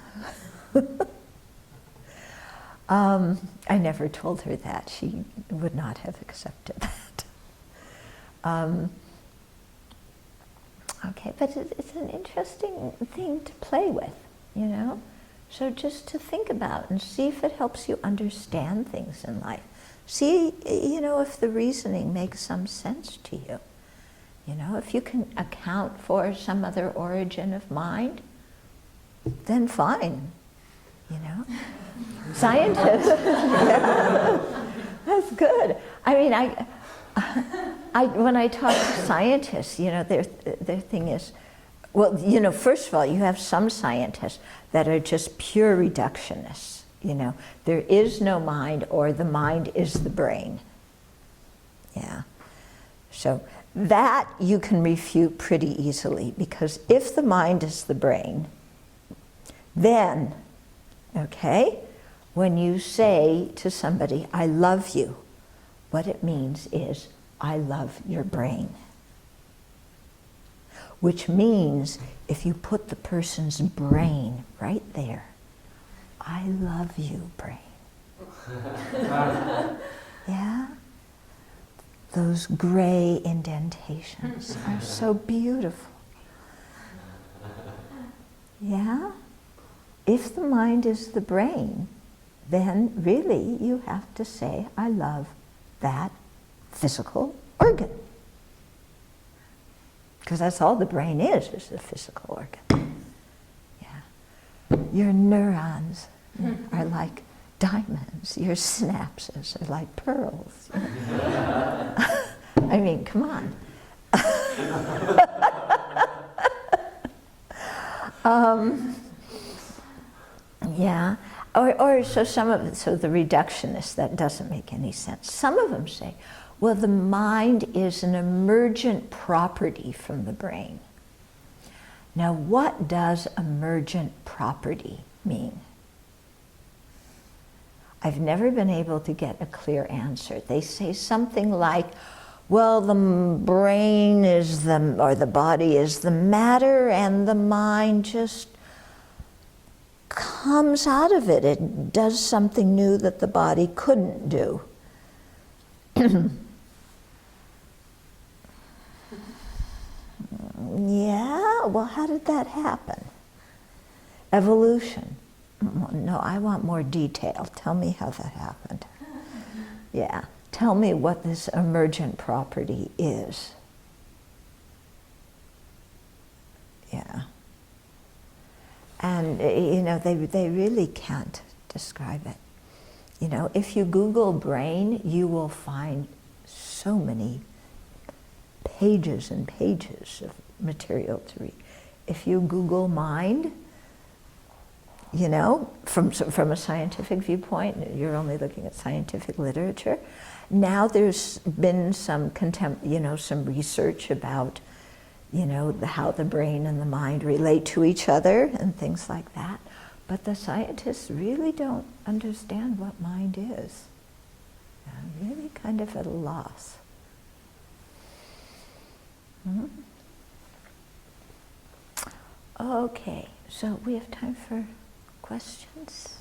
I never told her that. She would not have accepted that. Okay, but it's an interesting thing to play with, So just to think about and see if it helps you understand things in life. See, if the reasoning makes some sense to you. If you can account for some other origin of mind, then fine. Scientists. That's good. I mean, when I talk to scientists, their thing is, well, first of all, you have some scientists that are just pure reductionists. There is no mind, or the mind is the brain. Yeah. So that you can refute pretty easily, because if the mind is the brain, then, okay, when you say to somebody, I love you, what it means is, I love your brain. Which means, if you put the person's brain right there, I love you, brain. Yeah? Those gray indentations are so beautiful. Yeah? If the mind is the brain, then really you have to say, I love that physical organ. Because that's all the brain is the physical organ. Yeah. Your neurons are like diamonds. Your synapses are like pearls. I mean, come on. Yeah. Or so the reductionists, that doesn't make any sense. Some of them say, well, the mind is an emergent property from the brain. Now, what does emergent property mean? I've never been able to get a clear answer. They say something like, well, the brain is the body is the matter, and the mind just comes out of it. It does something new that the body couldn't do. Yeah, well, how did that happen? Evolution. No, I want more detail. Tell me how that happened. Yeah, tell me what this emergent property is. Yeah. And, they really can't describe it. If you Google brain, you will find so many pages and pages of material to read. If you Google mind, from a scientific viewpoint, you're only looking at scientific literature. Now there's been some some research about, how the brain and the mind relate to each other and things like that. But the scientists really don't understand what mind is. They're really kind of at a loss. Mm-hmm. Okay, so we have time for questions,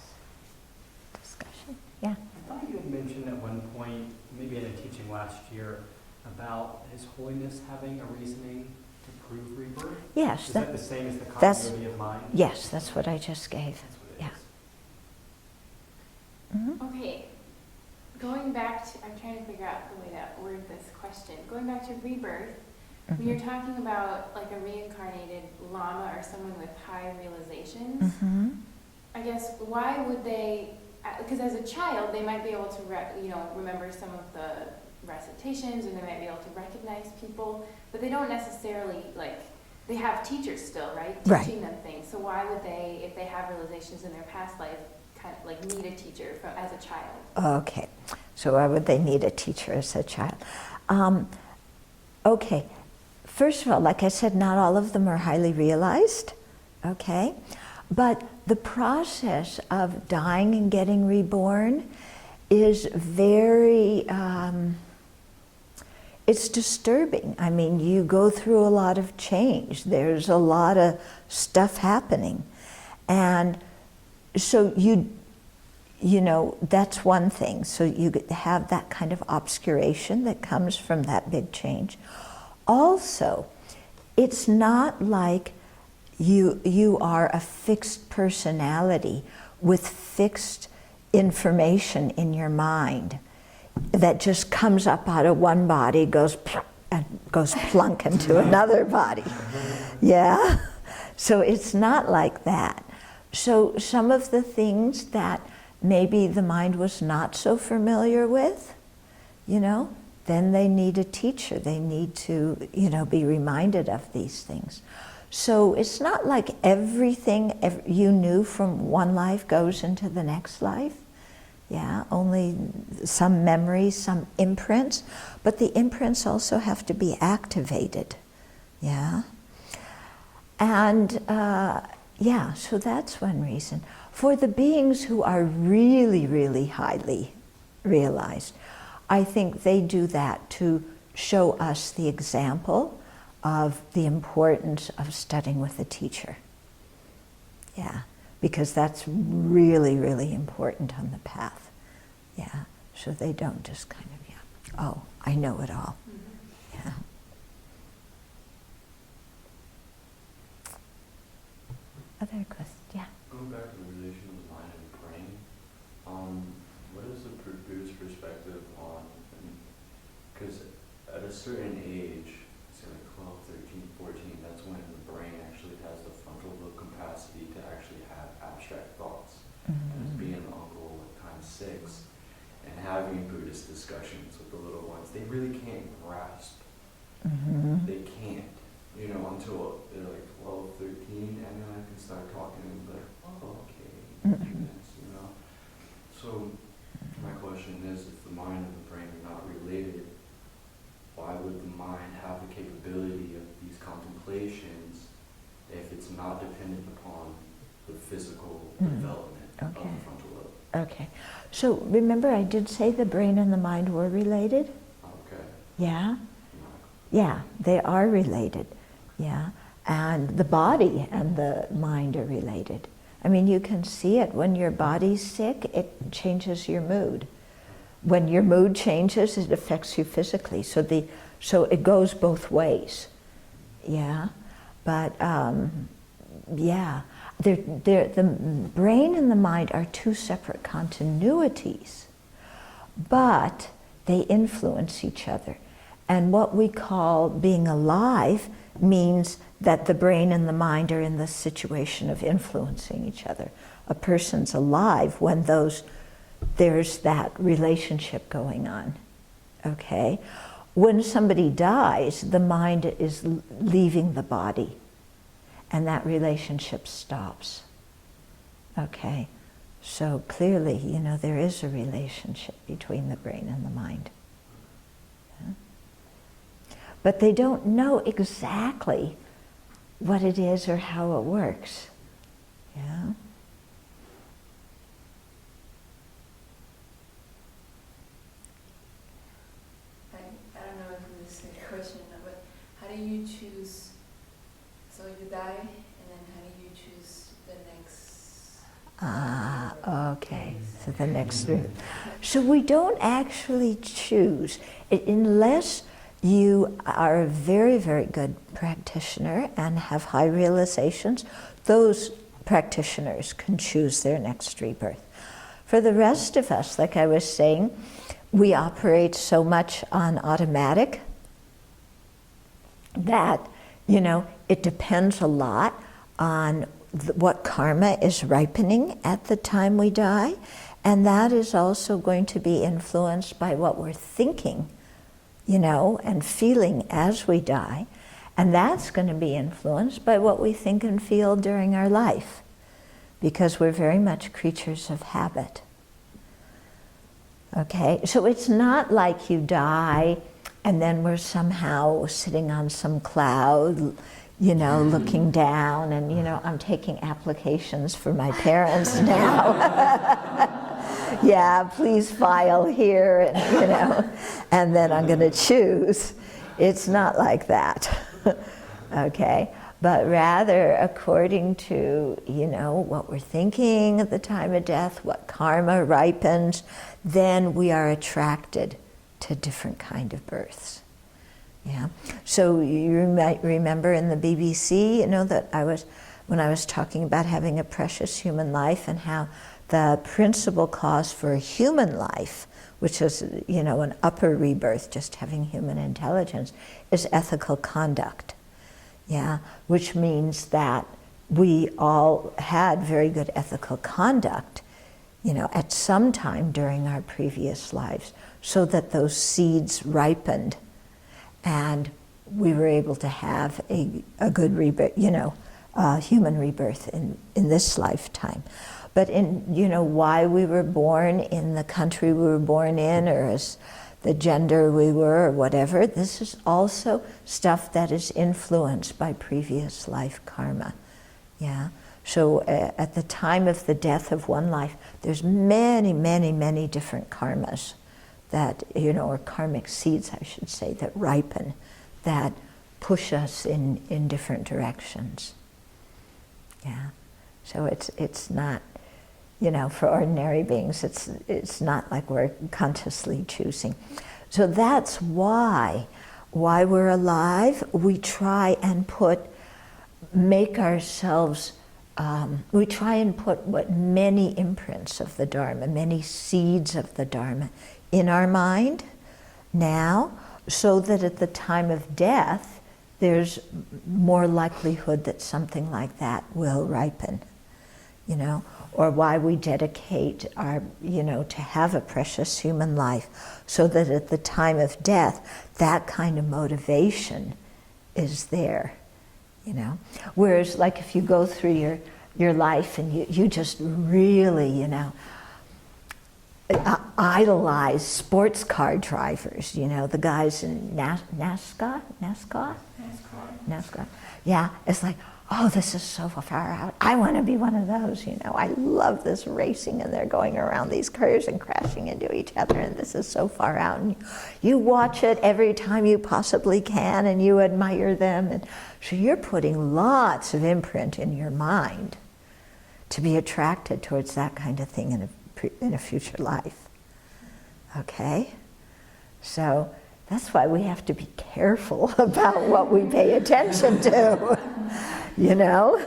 discussion. Yeah. I thought you had mentioned at one point, maybe in a teaching last year, about His Holiness having a reasoning to prove rebirth. Yes. Is that the same as the continuity of mind? Yes, that's what I just gave. That's what it Yeah. is. Mm-hmm. Okay, going back to, I'm trying to figure out the way to word this question. Going back to rebirth, Mm-hmm. when you're talking about like a reincarnated Lama or someone with high realizations, Mm-hmm. I guess why would they, because as a child they might be able to remember some of the recitations, and they might be able to recognize people, but they don't necessarily like they have teachers still, right? Right. Teaching them things. So why would they, if they have realizations in their past life, kind of like need a teacher as a child? Okay, so why would they need a teacher as a child? Okay, first of all, like I said, not all of them are highly realized, okay? But the process of dying and getting reborn is very, it's disturbing. I mean, you go through a lot of change. There's a lot of stuff happening. And so you know, that's one thing. So you have that kind of obscuration that comes from that big change. Also, it's not like you are a fixed personality with fixed information in your mind that just comes up out of one body, goes plunk into another body. Yeah? So it's not like that. So some of the things that maybe the mind was not so familiar with, you know, then they need a teacher. They need to, you know, be reminded of these things. So it's not like everything you knew from one life goes into the next life. Yeah, only some memories, some imprints, but the imprints also have to be activated. Yeah. And yeah, so that's one reason. For the beings who are really, really highly realized, I think they do that to show us the example of the importance of studying with a teacher. Yeah, because that's really, really important on the path. Yeah, so they don't just kind of, yeah, oh, I know it all. Yeah. Other questions? Yeah. Going back to the relation of the mind and the brain, what is the Buddhist perspective on, because at a certain age, say like 12, 13, 14, that's when the brain actually has the frontal lobe capacity to actually have abstract thoughts. And as being an uncle at times 6 and having Buddhist discussions with the little ones, they really can't grasp. They can't, you know, until they're like 12, 13, and then I can start talking and be like, oh, okay, you know. So my question is, if the mind and the brain are not related, why would the mind have the capability of these contemplations if it's not dependent upon the physical development of the frontal lobe? Okay. So remember I did say the brain and the mind were related? Okay. Yeah? Yeah, they are related. Yeah. And the body and the mind are related. I mean, you can see it. When your body's sick, it changes your mood. When your mood changes, it affects you physically. So it goes both ways. Yeah. But yeah, the brain and the mind are two separate continuities, but they influence each other. And what we call being alive means that the brain and the mind are in the situation of influencing each other. A person's alive when there's that relationship going on, okay? When somebody dies, the mind is leaving the body, and that relationship stops, okay? So clearly, you know, there is a relationship between the brain and the mind. Yeah? But they don't know exactly what it is or how it works. Yeah? I don't know if this is a question, but how do you choose, so you die, and then how do you choose the next? Okay, so the next route. So we don't actually choose, unless you are a very, very good practitioner and have high realizations. Those practitioners can choose their next rebirth. For the rest of us, like I was saying, we operate so much on automatic that, you know, it depends a lot on what karma is ripening at the time we die, and that is also going to be influenced by what we're thinking, you know, and feeling as we die. And that's going to be influenced by what we think and feel during our life, because we're very much creatures of habit. Okay, so it's not like you die and then we're somehow sitting on some cloud, you know, looking down, and, you know, I'm taking applications for my parents now. Yeah, please file here, and, you know, and then I'm going to choose. It's not like that. Okay, but rather according to, you know, what we're thinking at the time of death, what karma ripens, then we are attracted to different kind of births. Yeah. So you might remember in the BBC, you know, that when I was talking about having a precious human life, and how the principal cause for a human life, which is, you know, an upper rebirth, just having human intelligence, is ethical conduct. Yeah, which means that we all had very good ethical conduct, you know, at some time during our previous lives, so that those seeds ripened and we were able to have a good rebirth, you know, human rebirth in this lifetime. But in, you know, why we were born in the country we were born in, or as the gender we were, or whatever, this is also stuff that is influenced by previous life karma. Yeah. So at the time of the death of one life, there's many, many, many different karmas that, you know, or karmic seeds, I should say, that ripen, that push us in different directions. Yeah. So it's not, you know, for ordinary beings, it's not like we're consciously choosing. So that's why we're alive, we try and make ourselves, we try and put what many imprints of the Dharma, many seeds of the Dharma in our mind now, so that at the time of death, there's more likelihood that something like that will ripen, you know, or why we dedicate our, you know, to have a precious human life, so that at the time of death, that kind of motivation is there, you know. Whereas, like, if you go through your life and you just really, you know, idolize sports car drivers, you know, the guys in NASCAR? Yeah, it's like, oh, this is so far out. I want to be one of those, you know. I love this racing, and they're going around these curves and crashing into each other, and this is so far out. And you watch it every time you possibly can, and you admire them. And so you're putting lots of imprint in your mind to be attracted towards that kind of thing in a future life. Okay? So that's why we have to be careful about what we pay attention to, you know?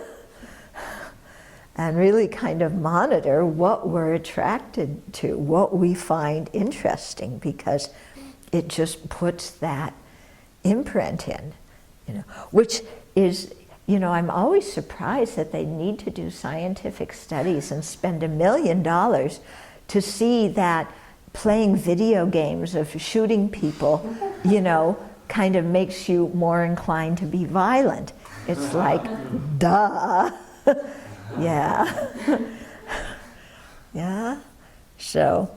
And really kind of monitor what we're attracted to, what we find interesting, because it just puts that imprint in, you know, which is, you know, I'm always surprised that they need to do scientific studies and spend $1 million to see that playing video games of shooting people, you know, kind of makes you more inclined to be violent. It's like, duh. Yeah. Yeah. So,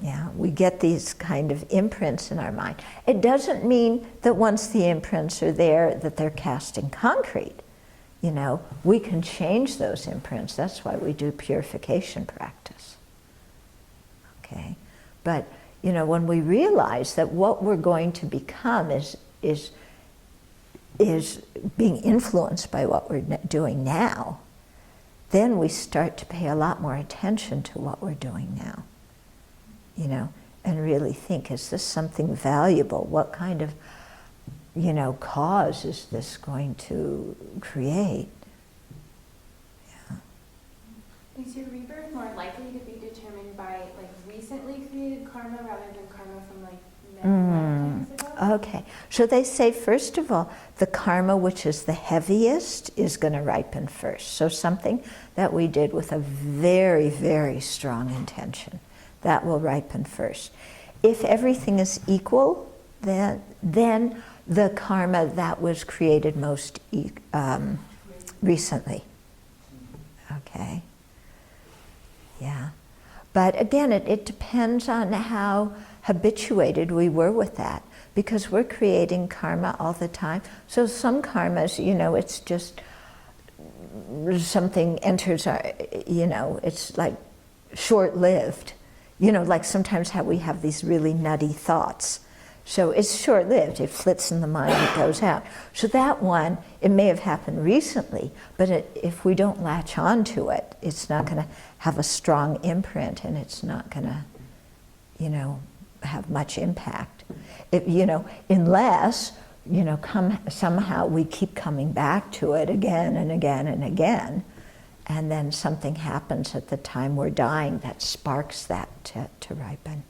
yeah, we get these kind of imprints in our mind. It doesn't mean that once the imprints are there that they're cast in concrete. You know, we can change those imprints. That's why we do purification practice. Okay? But, you know, when we realize that what we're going to become is being influenced by what we're doing now, then we start to pay a lot more attention to what we're doing now, you know, and really think, is this something valuable? What kind of, you know, cause is this going to create? Yeah. Is your rebirth more likely to be determined by, like, recently created karma rather than karma from, like, many lifetimes ago? Okay, so they say, first of all, the karma which is the heaviest is going to ripen first. So something that we did with a very, very strong intention, that will ripen first. If everything is equal, then The karma that was created most recently. Okay. Yeah. But again, it depends on how habituated we were with that, because we're creating karma all the time. So some karmas, it's just something enters our, it's like short-lived. Like sometimes how we have these really nutty thoughts. So it's short-lived. It flits in the mind, it goes out. So that one, it may have happened recently, but if we don't latch on to it, it's not going to have a strong imprint, and it's not going to, have much impact. Unless, somehow we keep coming back to it again and again and again, and then something happens at the time we're dying that sparks that to ripen.